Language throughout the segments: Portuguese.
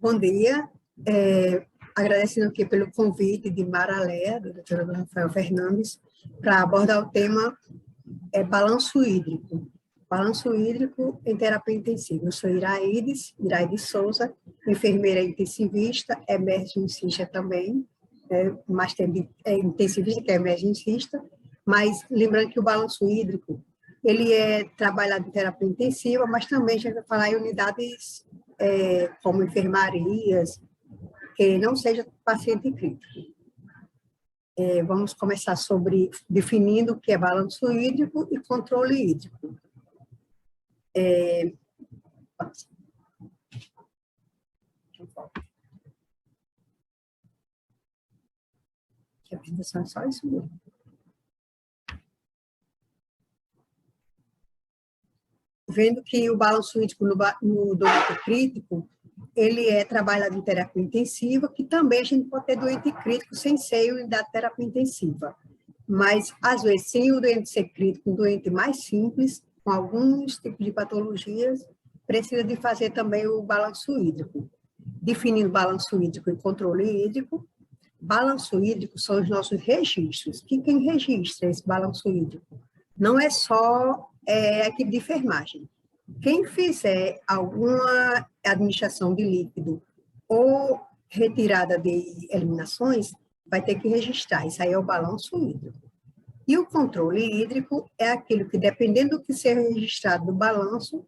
Bom dia, agradecendo aqui pelo convite de Maralé, do Dr. Rafael Fernandes, para abordar o tema balanço hídrico. Balanço hídrico em terapia intensiva. Eu sou Iraide Souza, enfermeira intensivista, emergencista também, mas tem intensivista que é emergencista, mas lembrando que o balanço hídrico, ele é trabalhado em terapia intensiva, mas também a gente vai falar em unidades como enfermarias, que não seja paciente crítico. Vamos começar definindo o que é balanço hídrico e controle hídrico. A apresentação é só isso mesmo. Vendo que o balanço hídrico no doente crítico, ele é trabalhado em terapia intensiva, que também a gente pode ter doente crítico sem ser em unidade de terapia intensiva. Mas, às vezes, sem o doente ser crítico, um doente mais simples, com alguns tipos de patologias, precisa de fazer também o balanço hídrico. Definindo balanço hídrico e controle hídrico. Balanço hídrico são os nossos registros. Quem registra esse balanço hídrico? Não é só a equipe de enfermagem. Quem fizer alguma administração de líquido ou retirada de eliminações, vai ter que registrar. Isso aí é o balanço hídrico. E o controle hídrico é aquilo que, dependendo do que ser registrado no balanço,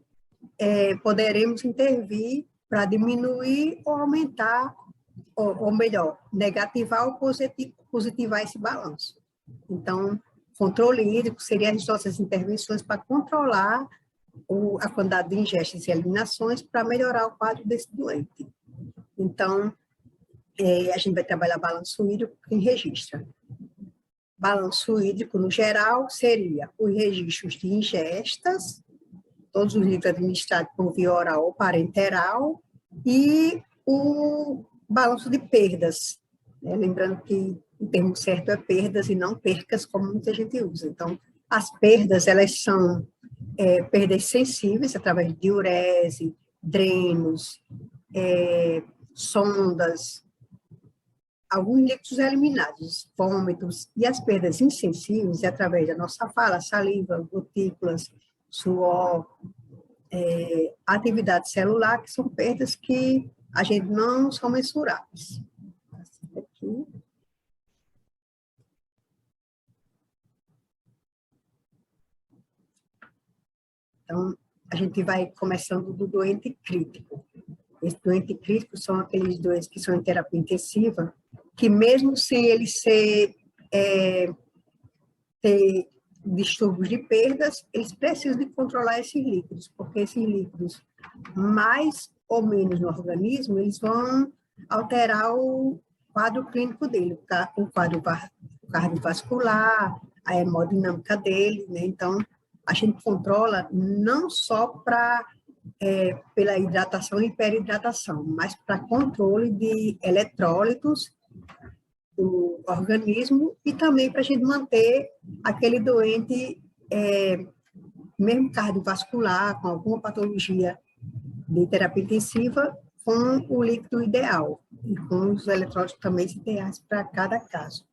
poderemos intervir para diminuir ou aumentar, ou melhor, negativar ou positivar esse balanço. Então, controle hídrico seria as nossas intervenções para controlar a quantidade de ingestas e eliminações para melhorar o quadro desse doente. Então, a gente vai trabalhar balanço hídrico em registra. Balanço hídrico, no geral, seria os registros de ingestas, todos os líquidos administrados por via oral ou parenteral, e o balanço de perdas, né? Lembrando que o termo certo é perdas e não percas, como muita gente usa. Então, as perdas, elas são perdas sensíveis, através de diurese, drenos, sondas, alguns líquidos eliminados, vômitos, e as perdas insensíveis, através da nossa fala, saliva, gotículas, suor, atividade celular, que são perdas que a gente não são mensuráveis. Aqui. Então, a gente vai começando do doente crítico. Esse doente crítico são aqueles doentes que são em terapia intensiva, que mesmo sem ele ter distúrbios de perdas, eles precisam de controlar esses líquidos, porque esses líquidos, mais ou menos no organismo, eles vão alterar o quadro clínico dele, o quadro cardiovascular, a hemodinâmica dele, né? Então, a gente controla não só pela hidratação e hiperidratação, mas para controle de eletrólitos do organismo e também para a gente manter aquele doente, mesmo cardiovascular, com alguma patologia de terapia intensiva, com o líquido ideal e com os eletrólitos também ideais para cada caso.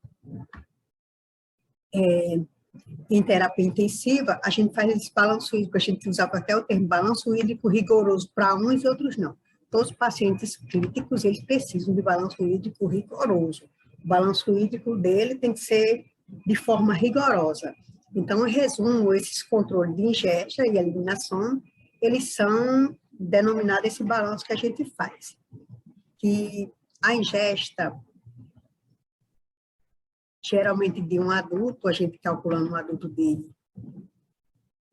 Em terapia intensiva, a gente faz esse balanço hídrico, a gente usava até o termo balanço hídrico rigoroso para uns e outros não. Todos os pacientes críticos, eles precisam de balanço hídrico rigoroso. O balanço hídrico dele tem que ser de forma rigorosa. Então, em resumo, esses controles de ingesta e eliminação, eles são denominados esse balanço que a gente faz. Que a ingesta, geralmente de um adulto, a gente calculando um adulto de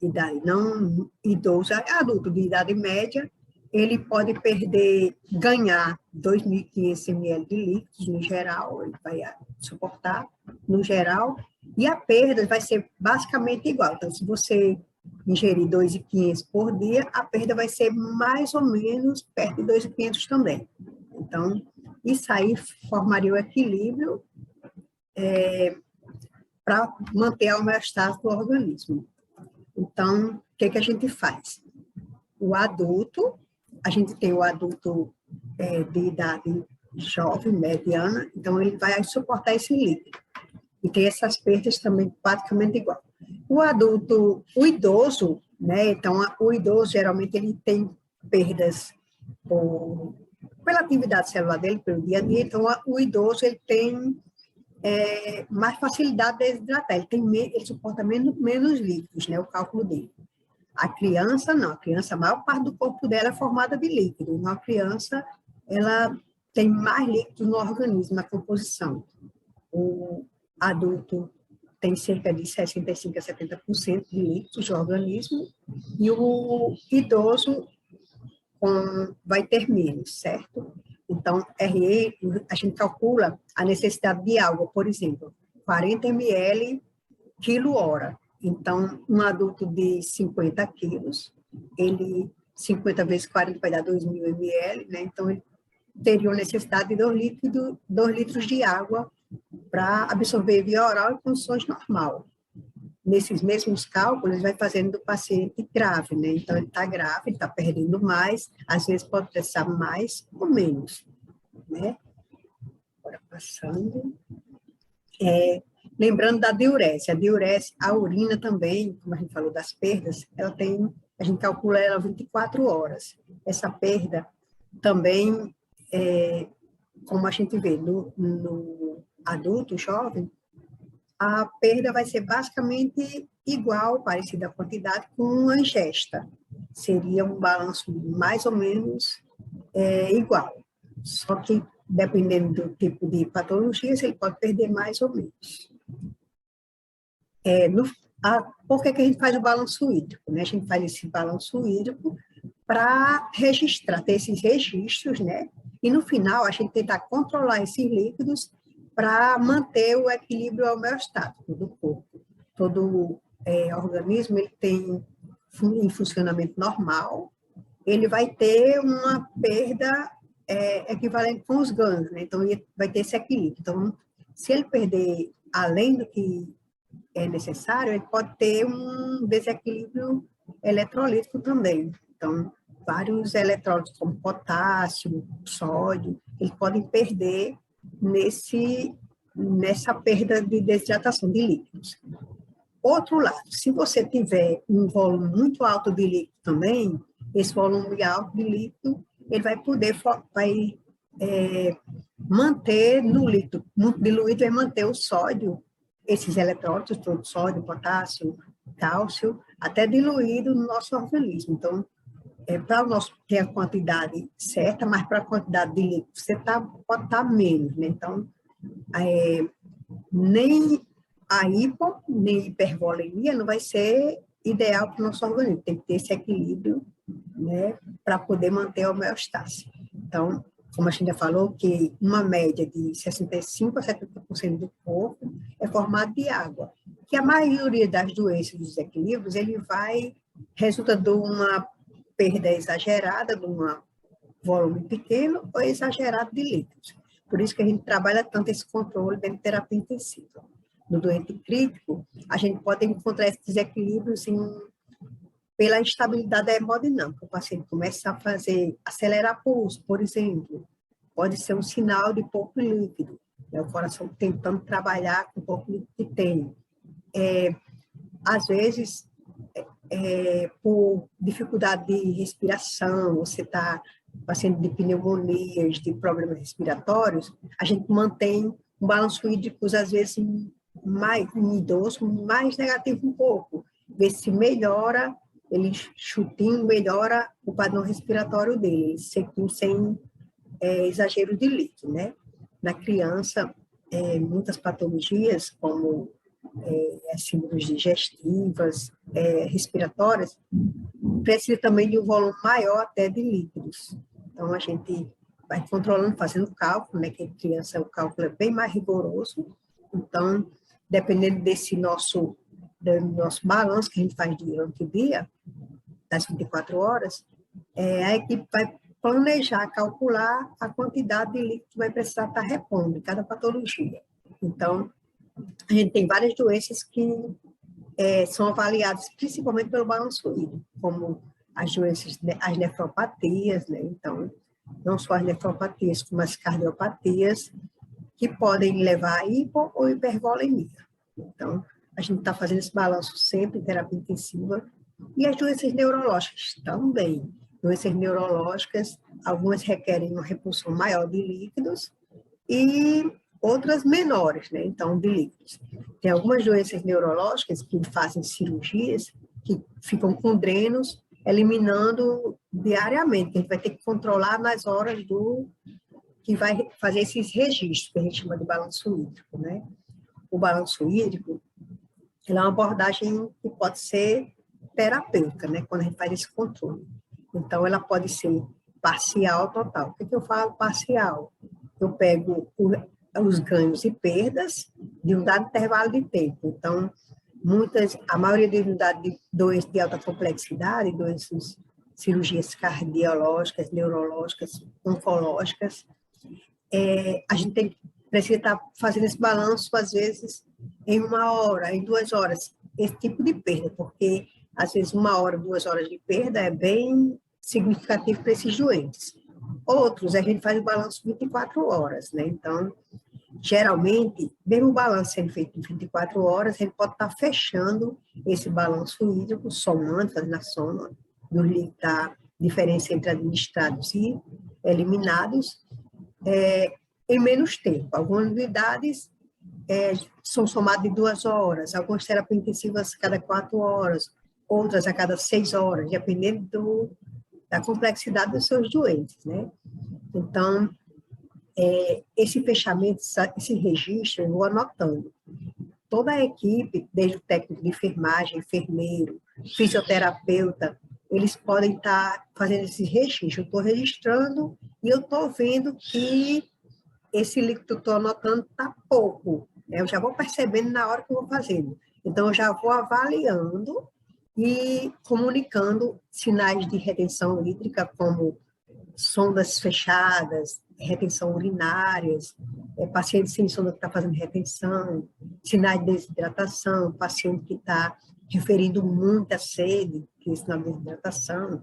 idade não idosa, adulto de idade média, ele pode ganhar 2.500 ml de líquidos no geral, ele vai suportar no geral, e a perda vai ser basicamente igual. Então, se você ingerir 2.500 por dia, a perda vai ser mais ou menos perto de 2.500 também. Então, isso aí formaria o equilíbrio para manter a homeostase do organismo. Então, o que a gente faz? O adulto, a gente tem o adulto de idade jovem, mediana, então ele vai suportar esse líquido. E tem essas perdas também praticamente igual. O adulto, o idoso, né? Então, o idoso, geralmente, ele tem perdas pela atividade celular dele, pelo dia a dia. Então, o idoso, ele tem mais facilidade de desidratar. Ele suporta menos líquidos, né? O cálculo dele. A criança, não. A criança, a maior parte do corpo dela é formada de líquido. Então, a criança, ela tem mais líquido no organismo, na composição. O adulto tem cerca de 65% a 70% de líquidos no organismo, e o idoso vai ter menos, certo? Então, RE, a gente calcula a necessidade de água, por exemplo, 40 ml quilo-hora. Então, um adulto de 50 quilos, 50 vezes 40 vai dar 2.000 ml, né? Então, ele teria a necessidade de 2 litros de água para absorver via oral em condições normais. Nesses mesmos cálculos, vai fazendo do paciente grave, né? Então, ele está grave, ele está perdendo mais, às vezes pode precisar mais ou menos, né? Agora, passando. Lembrando da diurese. A diurese, a urina também, como a gente falou das perdas, a gente calcula ela 24 horas. Essa perda também, como a gente vê no adulto jovem, a perda vai ser basicamente igual, parecida a quantidade, com a ingesta. Seria um balanço mais ou menos igual. Só que, dependendo do tipo de patologias, ele pode perder mais ou menos. Por que a gente faz o balanço hídrico? Né? A gente faz esse balanço hídrico para registrar, ter esses registros, né? E no final a gente tentar controlar esses líquidos para manter o equilíbrio homeostático do corpo. Todo organismo ele tem em funcionamento normal, ele vai ter uma perda equivalente com os ganhos, né? Então vai ter esse equilíbrio. Então, se ele perder além do que é necessário, ele pode ter um desequilíbrio eletrolítico também. Então, vários eletrólitos, como potássio, sódio, eles podem perder nessa perda de desidratação de líquidos. Outro lado, se você tiver um volume muito alto de líquido também, esse volume alto de líquido, ele vai poder manter no líquido, muito diluído, vai manter o sódio, esses eletrólitos, todo sódio, potássio, cálcio, até diluído no nosso organismo. Então, para o nosso ter a quantidade certa, mas para a quantidade de líquido você pode estar menos, né? Então, nem a hipo, nem hipervolemia não vai ser ideal para o nosso organismo. Tem que ter esse equilíbrio, né, para poder manter a homeostase. Então, como a gente já falou, que uma média de 65% a 70% do corpo é formado de água. Que a maioria das doenças dos desequilíbrios, resulta de uma perda exagerada, de um volume pequeno ou exagerado de líquidos. Por isso que a gente trabalha tanto esse controle da terapia intensiva. No doente crítico, a gente pode encontrar esses desequilíbrios pela instabilidade hemodinâmica. O paciente começa a acelerar pulso, por exemplo. Pode ser um sinal de pouco líquido. O coração tentando trabalhar com o pouco líquido que tem. Às vezes, por dificuldade de respiração, você está paciente de pneumonias, de problemas respiratórios, a gente mantém um balanço hídrico, às vezes, um idoso mais negativo um pouco. Ver se melhora, ele chutinho melhora o padrão respiratório dele, sem exagero de líquido, né? Na criança, muitas patologias, como as síndromes digestivas, respiratórias, precisa também de um volume maior até de líquidos. Então, a gente vai controlando, fazendo cálculo, né? Que em criança o cálculo é bem mais rigoroso. Então, dependendo do nosso balanço que a gente faz durante o dia, das 24 horas, a equipe vai planejar, calcular a quantidade de líquido que vai precisar estar repondo em cada patologia. Então, a gente tem várias doenças que são avaliadas principalmente pelo balanço hídrico, como as doenças, as nefropatias, né? Então, não só as nefropatias, como as cardiopatias, que podem levar a hipo ou hipervolemia. Então, a gente está fazendo esse balanço sempre em terapia intensiva. E as doenças neurológicas também. Doenças neurológicas, algumas requerem uma repulsão maior de líquidos e outras menores, né? Então, de líquidos. Tem algumas doenças neurológicas que fazem cirurgias, que ficam com drenos, eliminando diariamente, que a gente vai ter que controlar nas horas que vai fazer esses registros, que a gente chama de balanço hídrico, né? O balanço hídrico, ele é uma abordagem que pode ser terapêutica, né? Quando a gente faz esse controle. Então, ela pode ser parcial ou total. O que eu falo parcial? Eu pego os ganhos e perdas de um dado intervalo de tempo. Então, a maioria das unidades de doenças de alta complexidade, doenças, cirurgias cardiológicas, neurológicas, oncológicas, a gente precisa estar fazendo esse balanço, às vezes, em 1 hora, em 2 horas, esse tipo de perda, porque, às vezes, 1 hora, 2 horas de perda é bem significativo para esses doentes. Outros, a gente faz o balanço 24 horas, né? Então, geralmente, mesmo o balanço sendo feito em 24 horas, a gente pode estar fechando esse balanço hídrico, somando, fazendo a soma da diferença entre administrados e eliminados, em menos tempo. Algumas unidades são somadas em 2 horas, algumas terapias intensivas a cada 4 horas, outras a cada 6 horas, dependendo da complexidade dos seus doentes, né? Então, esse fechamento, esse registro, eu vou anotando. Toda a equipe, desde o técnico de enfermagem, enfermeiro, fisioterapeuta, eles podem estar fazendo esse registro. Eu estou registrando e eu estou vendo que esse líquido que eu estou anotando está pouco. Né? Eu já vou percebendo na hora que eu vou fazendo. Então, eu já vou avaliando e comunicando sinais de retenção hídrica, como sondas fechadas, retenção urinárias, paciente sem sonda que está fazendo retenção, sinais de desidratação, paciente que está referindo muita sede, que é sinal de desidratação,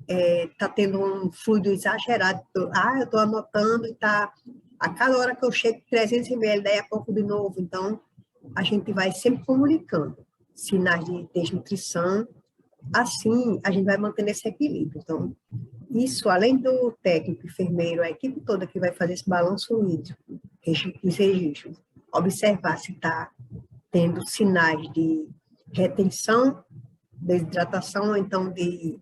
está tendo um fluido exagerado, eu estou anotando e está, a cada hora que eu chego, 300 ml, daí a pouco de novo, então a gente vai sempre comunicando sinais de desnutrição, assim a gente vai mantendo esse equilíbrio. Então, isso, além do técnico, enfermeiro, a equipe toda que vai fazer esse balanço hídrico, os registros, observar se está tendo sinais de retenção, desidratação, ou então de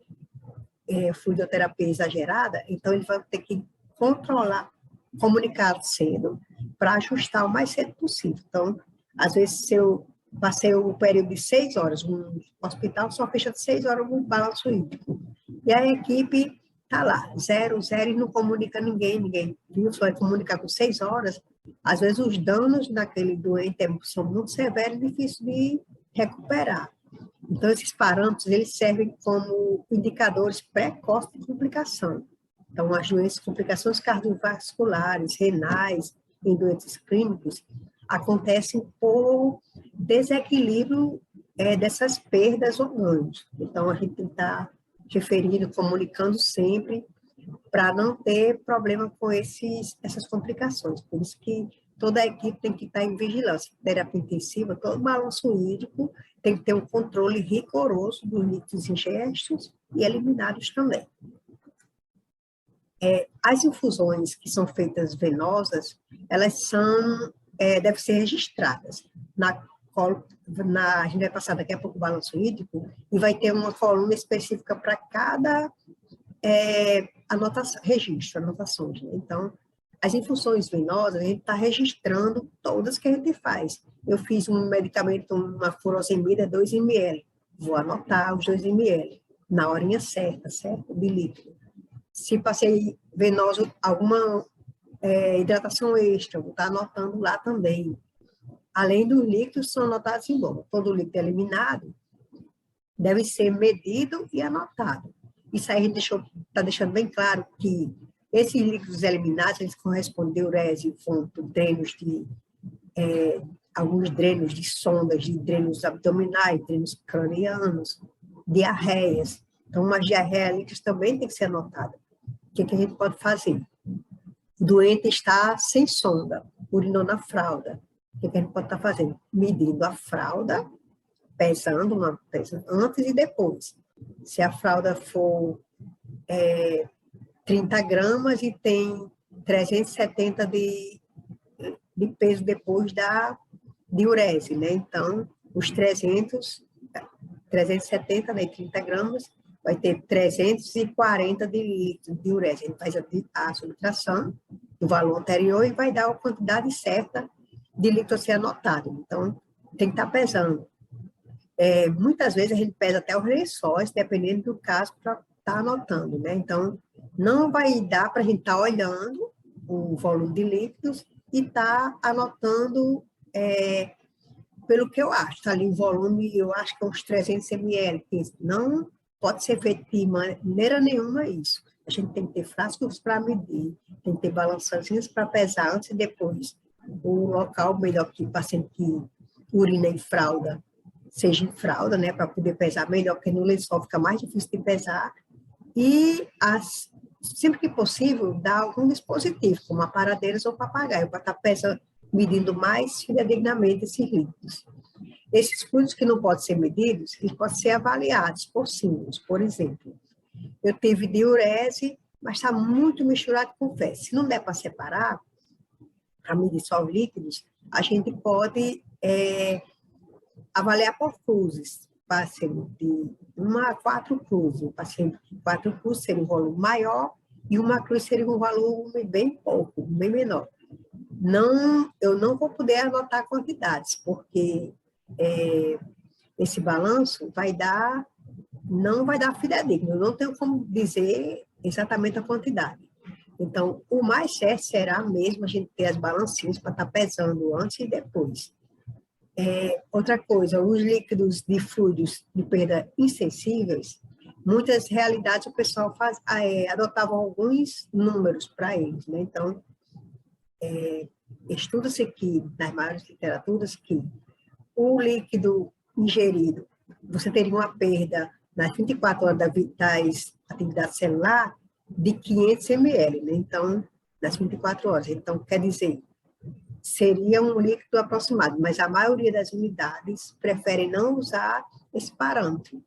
fluidoterapia exagerada, então ele vai ter que controlar, comunicar cedo, para ajustar o mais cedo possível. Então, às vezes, se eu passei o período de 6 horas, um hospital só fecha de 6 horas um balanço hídrico, e a equipe está lá, 0, 0, e não comunica ninguém, viu? Só vai comunicar com 6 horas. Às vezes, os danos daquele doente são muito severos e difíceis de recuperar. Então, esses parâmetros, eles servem como indicadores precoces de complicação. Então, as doenças, complicações cardiovasculares, renais, em doentes clínicos, acontecem por desequilíbrio dessas perdas ou ganhos. Então, a gente está referindo, comunicando sempre para não ter problema com essas complicações. Por isso que toda a equipe tem que estar em vigilância. Terapia intensiva, todo balanço hídrico tem que ter um controle rigoroso dos líquidos ingestos e eliminados também. As infusões que são feitas venosas, elas devem ser registradas. A gente vai passar daqui a pouco o balanço hídrico e vai ter uma coluna específica para cada registro, anotações. Né? Então, as infusões venosas, a gente está registrando todas que a gente faz. Eu fiz um medicamento, uma furosemida, 2 ml. Vou anotar os 2 ml, na horinha certa, certo? De líquido. Se passei venoso, alguma hidratação extra, vou estar anotando lá também. Além dos líquidos, são anotados em bomba. Todo líquido eliminado deve ser medido e anotado. Isso aí a gente está deixando bem claro que esses líquidos eliminados, eles correspondem a diurese, fonte, drenos alguns drenos de sondas, de drenos abdominais, drenos cranianos, diarreias. Então, uma diarreia líquida também tem que ser anotada. que a gente pode fazer? O doente está sem sonda, urinou na fralda. O que a gente pode estar fazendo? Medindo a fralda, pesando antes e depois. Se a fralda for 30 gramas e tem 370 de peso depois da diurese, né? Então, os 370, né, 30 gramas, vai ter 340 de litro de diurese. A gente faz a subtração do valor anterior e vai dar a quantidade certa de litro a ser anotado. Então, tem que estar pesando. Muitas vezes a gente pesa até os lençóis, dependendo do caso, para estar anotando, né? Então, não vai dar para a gente estar olhando o volume de líquidos e estar anotando pelo que eu acho. Está ali o volume, eu acho que é uns 300 ml. Não pode ser feito de maneira nenhuma isso. A gente tem que ter frascos para medir, tem que ter balançazinhos para pesar antes e depois. O local melhor que o paciente que urina em fralda, seja em fralda, né, para poder pesar melhor, porque no lençol fica mais difícil de pesar. E, sempre que possível, dar algum dispositivo, como aparadeiras ou papagaio, para estar pesando, medindo mais fidedignamente esses líquidos. Esses fluidos que não podem ser medidos, eles podem ser avaliados por símbolos. Por exemplo, eu tive diurese, mas está muito misturado com fezes. Se não der para separar, para medir só os líquidos, a gente pode avaliar por cruzes. Paciente de 1 a 4 cruzes. O paciente de 4 cruzes seria um volume maior e uma cruz seria um volume bem pouco, bem menor. Eu não vou poder anotar quantidades, porque esse balanço não vai dar fidedigno, eu não tenho como dizer exatamente a quantidade. Então, o mais certo será mesmo a gente ter as balancinhas para estar pesando antes e depois. Outra coisa, os líquidos de fluidos de perda insensíveis, muitas realidades o pessoal adotava alguns números para eles, né? Então, estuda-se aqui, nas maiores literaturas, que o líquido ingerido, você teria uma perda nas 24 horas das atividades celular de 500 ml, né? Então, nas 24 horas. Então, quer dizer, seria um líquido aproximado, mas a maioria das unidades prefere não usar esse parâmetro.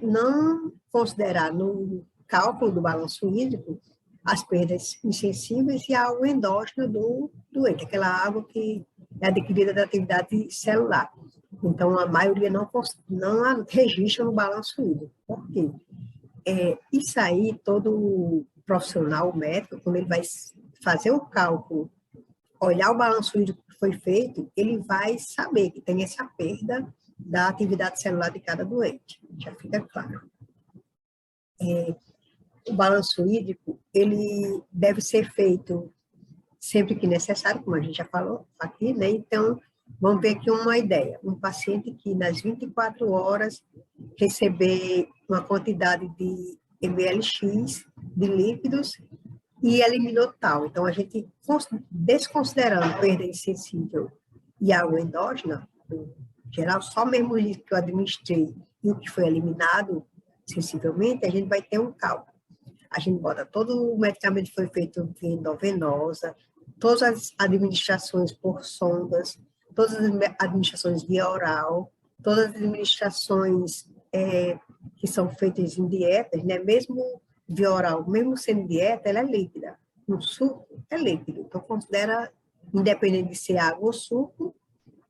Não considerar no cálculo do balanço hídrico as perdas insensíveis e a água endógena do doente, aquela água que é adquirida da atividade celular. Então, a maioria não registra no balanço hídrico. Por quê? Isso aí, todo profissional médico, quando ele vai fazer o cálculo, olhar o balanço hídrico que foi feito, ele vai saber que tem essa perda da atividade celular de cada doente. Já fica claro. O balanço hídrico, ele deve ser feito sempre que necessário, como a gente já falou aqui, né? Então, vamos ver aqui uma ideia. Um paciente que nas 24 horas receber uma quantidade de mlx de líquidos e eliminou tal. Então, a gente, desconsiderando perda insensível e água endógena, em geral, só mesmo o líquido que eu administrei e o que foi eliminado sensivelmente, a gente vai ter um cálculo. A gente bota todo o medicamento que foi feito via endovenosa, todas as administrações por sondas, todas as administrações via oral, todas as administrações que são feitas em dietas, né? Mesmo via oral, mesmo sendo dieta, ela é líquida. Um suco é líquido. Então, considera, independente de ser água ou suco,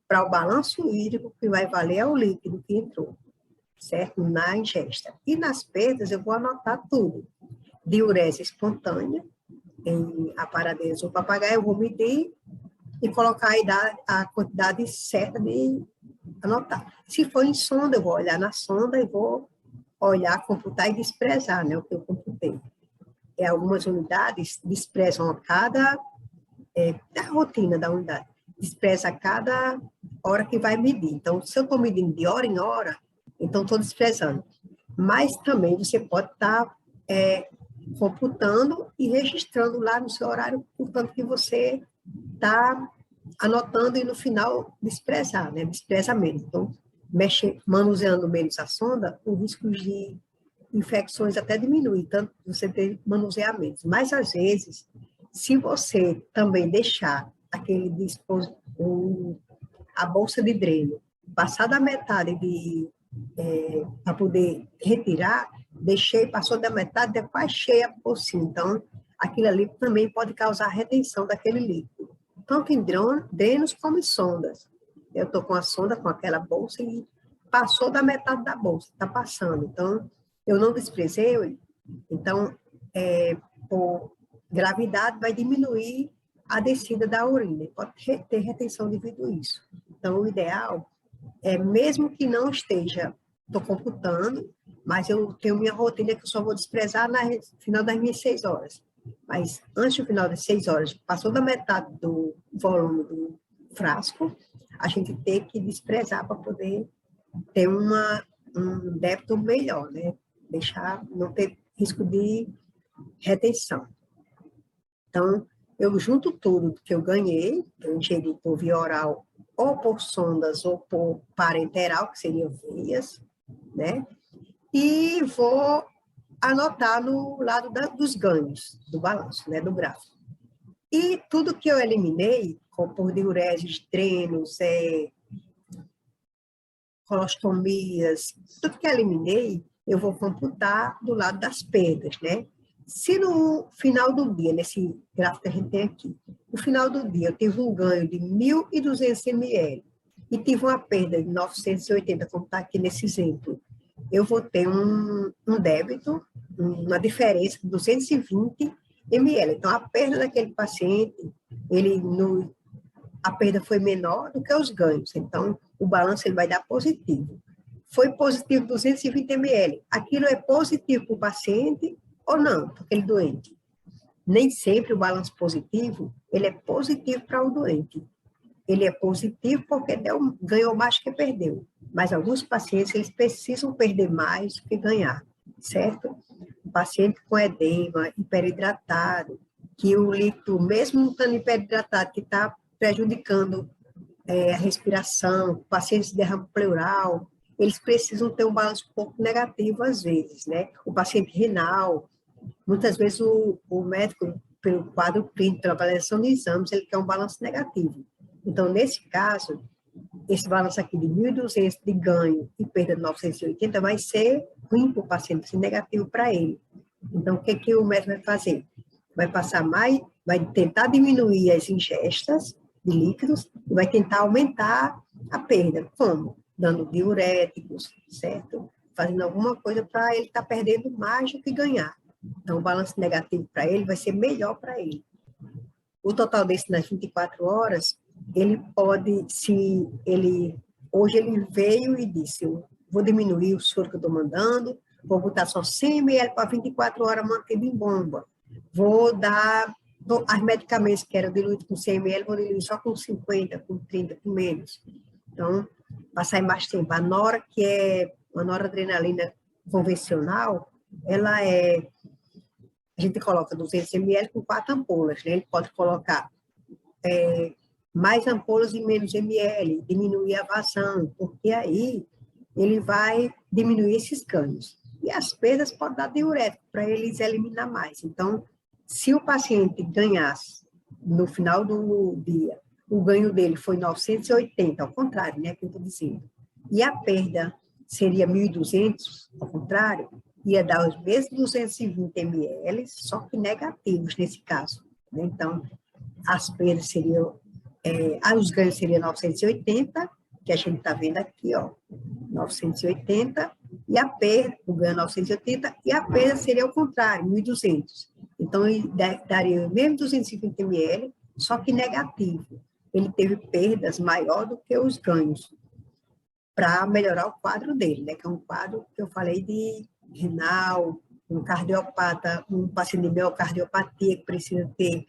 para o balanço hídrico, que vai valer é o líquido que entrou, certo? Na ingesta. E nas perdas, eu vou anotar tudo. Diurese espontânea, em aparadeiras ou papagaio, eu vou medir e colocar a quantidade certa de anotar. Se for em sonda, eu vou olhar na sonda e vou olhar, computar e desprezar, né, o que eu computei. Algumas unidades desprezam a rotina da unidade, despreza a cada hora que vai medir. Então, se eu estou medindo de hora em hora, então estou desprezando. Mas também você pode estar computando e registrando lá no seu horário, portanto, que você está anotando e no final desprezar, né? Despreza menos. Então, manuseando menos a sonda, o risco de infecções até diminuem, tanto você tem manuseamentos. Mas, às vezes, se você também deixar aquele a bolsa de dreno passar da metade para poder retirar, deixei, passou da metade, depois cheia por cima. Então, aquilo ali também pode causar retenção daquele líquido. Tanto em drenos como em sondas. Eu estou com a sonda, com aquela bolsa, e passou da metade da bolsa, está passando. Então, eu não desprezei, então, por gravidade, vai diminuir a descida da urina. Pode ter retenção devido a isso. Então, o ideal é, mesmo que não esteja, estou computando, mas eu tenho minha rotina que eu só vou desprezar no final das minhas 6 horas. Mas antes do final das 6 horas, passou da metade do volume do frasco, a gente tem que desprezar para poder ter um débito melhor, né? Deixar, não ter risco de retenção. Então, eu junto tudo que eu ganhei, eu ingeri por via oral, ou por sondas, ou por parenteral, que seriam veias, né? E vou anotar no lado dos ganhos do balanço, né? Do gráfico. E tudo que eu eliminei, como por diureses, drenos, colostomias, tudo que eu eliminei, eu vou computar do lado das perdas, né? Se no final do dia, nesse gráfico que a gente tem aqui, no final do dia eu tive um ganho de 1.200 ml e tive uma perda de 980, como está aqui nesse exemplo, eu vou ter um débito, uma diferença de 220 ml. Então, a perda daquele paciente, a perda foi menor do que os ganhos. Então, o balanço ele vai dar positivo. Foi positivo 220 ml. Aquilo é positivo para o paciente ou não, para aquele doente? Nem sempre o balanço positivo, ele é positivo para o doente. Ele é positivo porque ganhou mais que perdeu. Mas alguns pacientes, eles precisam perder mais do que ganhar, certo? O paciente com edema, hiperidratado, que o líquido, mesmo não estando hiperidratado, que está prejudicando a respiração, pacientes de derrame pleural, eles precisam ter um balanço um pouco negativo às vezes, né? O paciente renal, muitas vezes o médico, pelo quadro clínico, pela avaliação de exames, ele quer um balanço negativo. Então, nesse caso, esse balanço aqui de 1.200 de ganho e perda de 980 vai ser ruim para o paciente, vai ser negativo para ele. Então, o que o médico vai fazer? Vai passar mais, vai tentar diminuir as ingestas de líquidos e vai tentar aumentar a perda. Como? Dando diuréticos, certo? Fazendo alguma coisa para ele estar perdendo mais do que ganhar. Então, o balanço negativo para ele vai ser melhor para ele. O total desse nas 24 horas, ele pode, hoje ele veio e disse, eu vou diminuir o soro que eu estou mandando, vou botar só 100 ml para 24 horas mantido em bomba. Vou dar os medicamentos que eram diluídos com 100 ml, vou diluir só com 50, com 30, com menos. Então, passar em mais tempo. A nora, que é uma noradrenalina convencional, a gente coloca 200 ml com 4 ampolas, né? Ele pode colocar mais ampolas e menos ml, diminuir a vazão, porque aí ele vai diminuir esses ganhos. E as perdas podem dar diurético para eles eliminar mais. Então, se o paciente ganhasse no final do dia, o ganho dele foi 980, ao contrário, né, que eu estou dizendo, e a perda seria 1.200, ao contrário, ia dar os mesmos 220 ml, só que negativos nesse caso. Né? Então, as perdas seriam, os ganhos seriam 980, que a gente está vendo aqui, ó, 980, e a perda, o ganho 980, e a perda seria o contrário, 1.200. Então, ele daria o mesmo 250 ml, só que negativo. Ele teve perdas maior do que os ganhos, para melhorar o quadro dele, né? Que é um quadro que eu falei de renal, um cardiopata, um paciente de miocardiopatia que precisa ter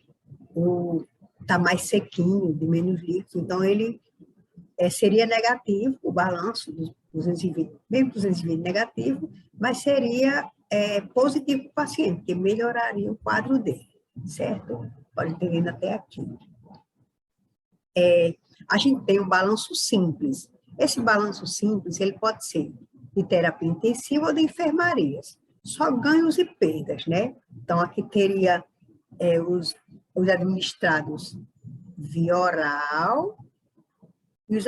tá mais sequinho, de menos líquido. Então, ele seria negativo, o balanço dos 220, mesmo 220 negativo, mas seria positivo para o paciente, que melhoraria o quadro dele, certo? Pode ter vindo até aqui. A gente tem um balanço simples. Esse balanço simples, ele pode ser de terapia intensiva ou de enfermarias. só ganhos e perdas, né? Então, aqui teria os administrados via oral, e os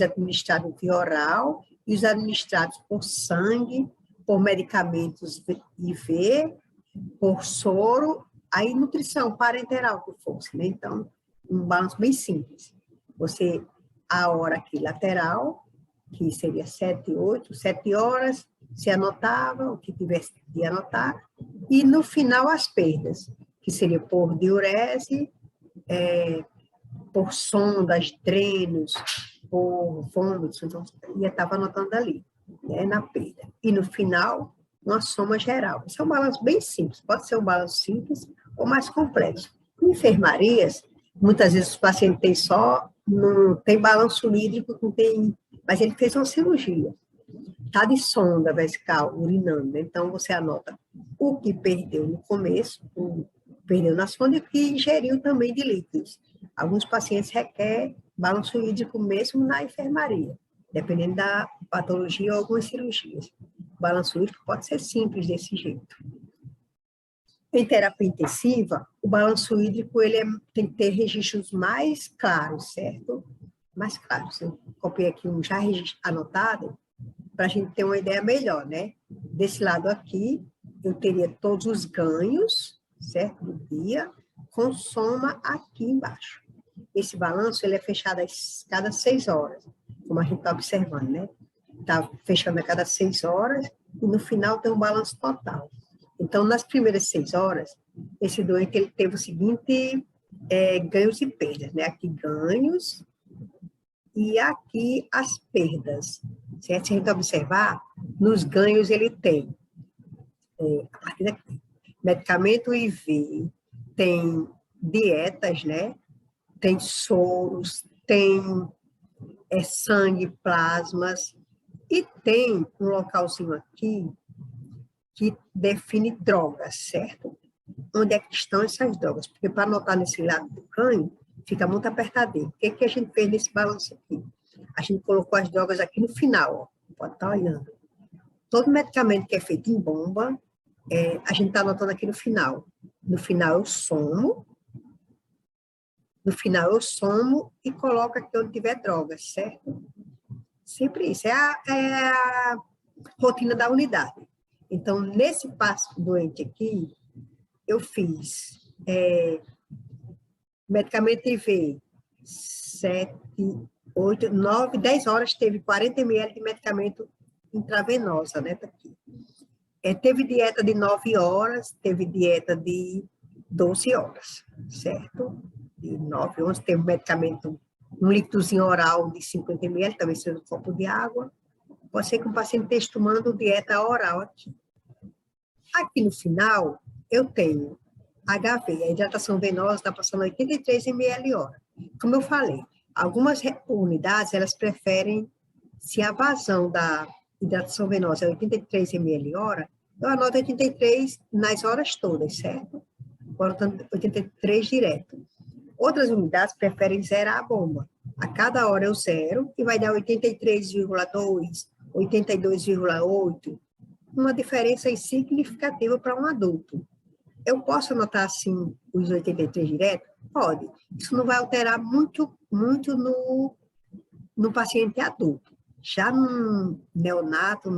administrados via oral, e os administrados por sangue, por medicamentos IV, por soro, aí nutrição parenteral que fosse, né? Então, um balanço bem simples. Você, a hora aqui lateral, que seria 7 horas, se anotava o que tivesse de anotar, e no final as perdas, que seria por diurese, por sondas, drenos, por vômitos, então eu estava anotando ali, né, na perda. E no final, uma soma geral. Isso é um balanço bem simples, pode ser um balanço simples ou mais complexo. Em enfermarias, muitas vezes os pacientes têm não tem balanço hídrico, não tem, mas ele fez uma cirurgia. Está de sonda vesical, urinando, então você anota o que perdeu no começo, perdeu na sonda e o que ingeriu também de líquidos. Alguns pacientes requerem balanço hídrico mesmo na enfermaria, dependendo da patologia ou algumas cirurgias. O balanço hídrico pode ser simples desse jeito. Em terapia intensiva, o balanço hídrico tem que ter registros mais claros, certo? Mais claros. Eu copiei aqui um já anotado, para a gente ter uma ideia melhor, né? Desse lado aqui, eu teria todos os ganhos, certo? Do dia, com soma aqui embaixo. Esse balanço, ele é fechado a cada 6 horas, como a gente está observando, né? Está fechando a cada 6 horas, e no final tem um balanço total. Então, nas primeiras 6 horas, esse doente, ele teve o seguinte, ganhos e perdas, né? Aqui ganhos, e aqui as perdas, certo? Se a gente observar, nos ganhos ele tem, a partir daqui, medicamento IV, tem dietas, né? Tem soros, tem sangue, plasmas, e tem um localzinho aqui que define drogas, certo? Onde é que estão essas drogas? Porque para anotar nesse lado do ganho, fica muito apertadinho. O que a gente fez nesse balanço aqui? A gente colocou as drogas aqui no final, ó. Pode estar olhando. Todo medicamento que é feito em bomba, a gente está anotando aqui no final. No final eu somo. No final eu somo e coloco aqui onde tiver drogas, certo? Sempre isso. É a rotina da unidade. Então, nesse passo doente aqui, eu fiz medicamento IV, 7, 8, 9, 10 horas, teve 40 ml de medicamento intravenosa, né, tá aqui. Teve dieta de 9 horas, teve dieta de 12 horas, certo? De 9 horas, teve medicamento, um líquidozinho oral de 50 ml, também seja um copo de água. Pode ser que o paciente esteja tomando dieta oral aqui. Aqui no final, eu tenho HV, a hidratação venosa está passando 83 ml hora. Como eu falei, algumas unidades, elas preferem, se a vazão da hidratação venosa é 83 ml hora, eu anoto 83 nas horas todas, certo? Agora, 83 direto. Outras unidades preferem zerar a bomba. A cada hora eu zero, e vai dar 83,2, 82,8, uma diferença significativa para um adulto. Eu posso anotar, assim, os 83 direto? Pode. Isso não vai alterar muito no paciente adulto. Já num neonato,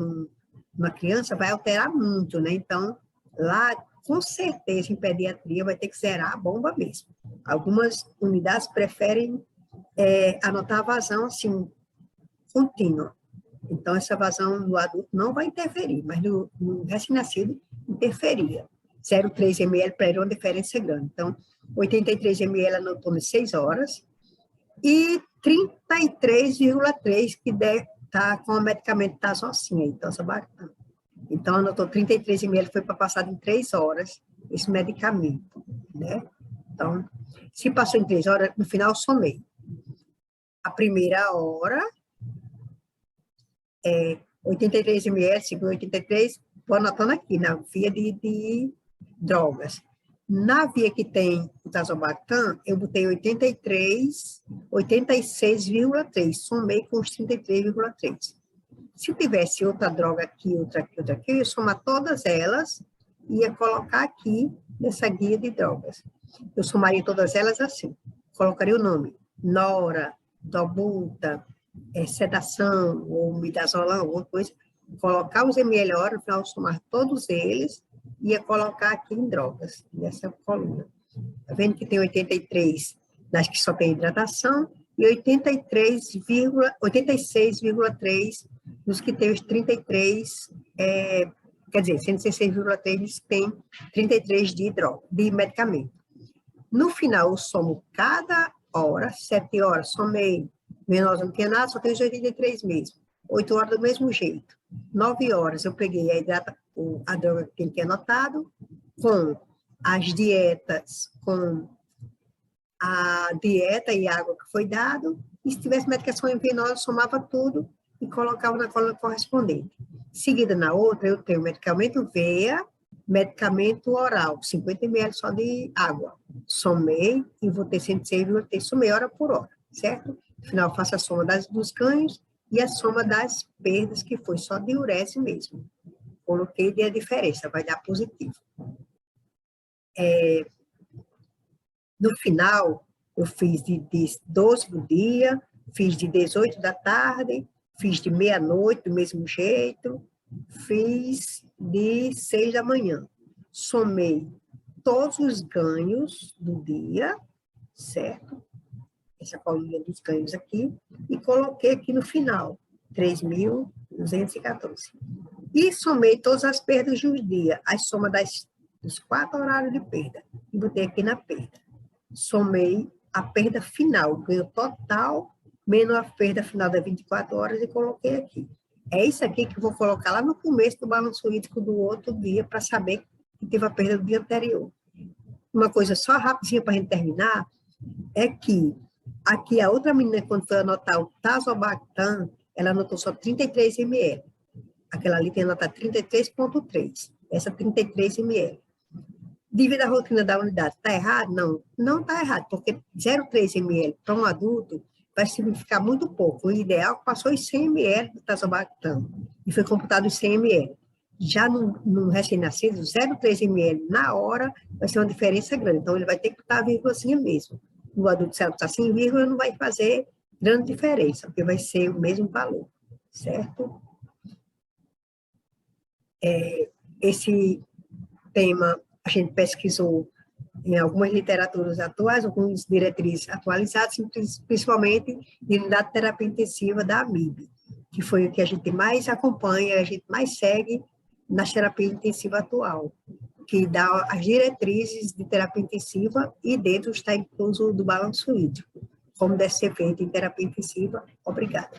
numa criança, vai alterar muito, né? Então, lá, com certeza, em pediatria, vai ter que zerar a bomba mesmo. Algumas unidades preferem anotar a vazão, assim, contínua. Então, essa vazão no adulto não vai interferir, mas no recém-nascido interferia. 0,3 ml para ele é uma diferença grande. Então, 83 ml anotou nas 6 horas e 33,3 que deve estar com o medicamento Tazocinha, então, bacana. Então, anotou 33 ml, foi para passar em 3 horas esse medicamento, né? Então, se passou em 3 horas, no final, somei. A primeira hora, 83 ml, segundo 83, vou anotando aqui, na via de drogas. Na via que tem o Tazobactam, eu botei 86,3, somei com os 33,3. Se tivesse outra droga aqui, outra aqui, outra aqui, eu ia somar todas elas e ia colocar aqui nessa guia de drogas. Eu somaria todas elas assim. Colocaria o nome, nora, dobuta, sedação, ou midazolam, outra coisa. Colocar os ml hora, no final somar todos eles, e ia colocar aqui em drogas, nessa coluna. Tá vendo que tem 83 nas que só tem hidratação, e 86,3 nos que tem os 33, quer dizer, 116,3 tem 33 de medicamento. No final, eu somo cada hora, 7 horas, somei, menor não tinha nada, só tem os 83 mesmo. 8 horas do mesmo jeito. 9 horas, eu peguei a droga que ele tinha anotado, com as dietas, com a dieta e água que foi dado, e se tivesse medicação endovenosa, eu somava tudo e colocava na coluna correspondente. Seguida na outra, eu tenho medicamento veia, medicamento oral, 50 ml só de água. Somei e vou ter 106,3, somei hora por hora, certo? No final, eu faço a soma dos ganhos e a soma das perdas, que foi só de diurese mesmo. Coloquei a diferença, vai dar positivo. No final, eu fiz de 12 do dia, fiz de 18 da tarde, fiz de meia-noite do mesmo jeito, fiz de 6 da manhã. Somei todos os ganhos do dia, certo? Essa coluna dos ganhos aqui, e coloquei aqui no final, 3.214. E somei todas as perdas do dia, a soma dos 4 horários de perda, e botei aqui na perda. Somei a perda final, ganho total, menos a perda final das 24 horas e coloquei aqui. É isso aqui que eu vou colocar lá no começo do balanço hídrico do outro dia, para saber que teve a perda do dia anterior. Uma coisa só rapidinha para a gente terminar, é que aqui a outra menina, quando foi anotar o Tazobactam, ela anotou só 33 ml. Aquela ali tem anotado 33,3. Essa 33 ml. Devido à rotina da unidade, está errado? Não, não está errado, porque 0,3 ml para um adulto vai significar muito pouco. O ideal é que passou os 100 ml do Tazobactam e foi computado os 100 ml. Já no recém-nascido, 0,3 ml na hora vai ser uma diferença grande. Então, ele vai ter que botar a vírgulazinha mesmo. O adulto, se está sem vírgula, não vai fazer grande diferença, porque vai ser o mesmo valor, certo? Esse tema a gente pesquisou em algumas literaturas atuais, algumas diretrizes atualizadas, principalmente de unidade de terapia intensiva da AMIB, que foi o que a gente mais acompanha, a gente mais segue na terapia intensiva atual, que dá as diretrizes de terapia intensiva e dentro está incluso do balanço hídrico, como deve ser feito em terapia intensiva. Obrigada.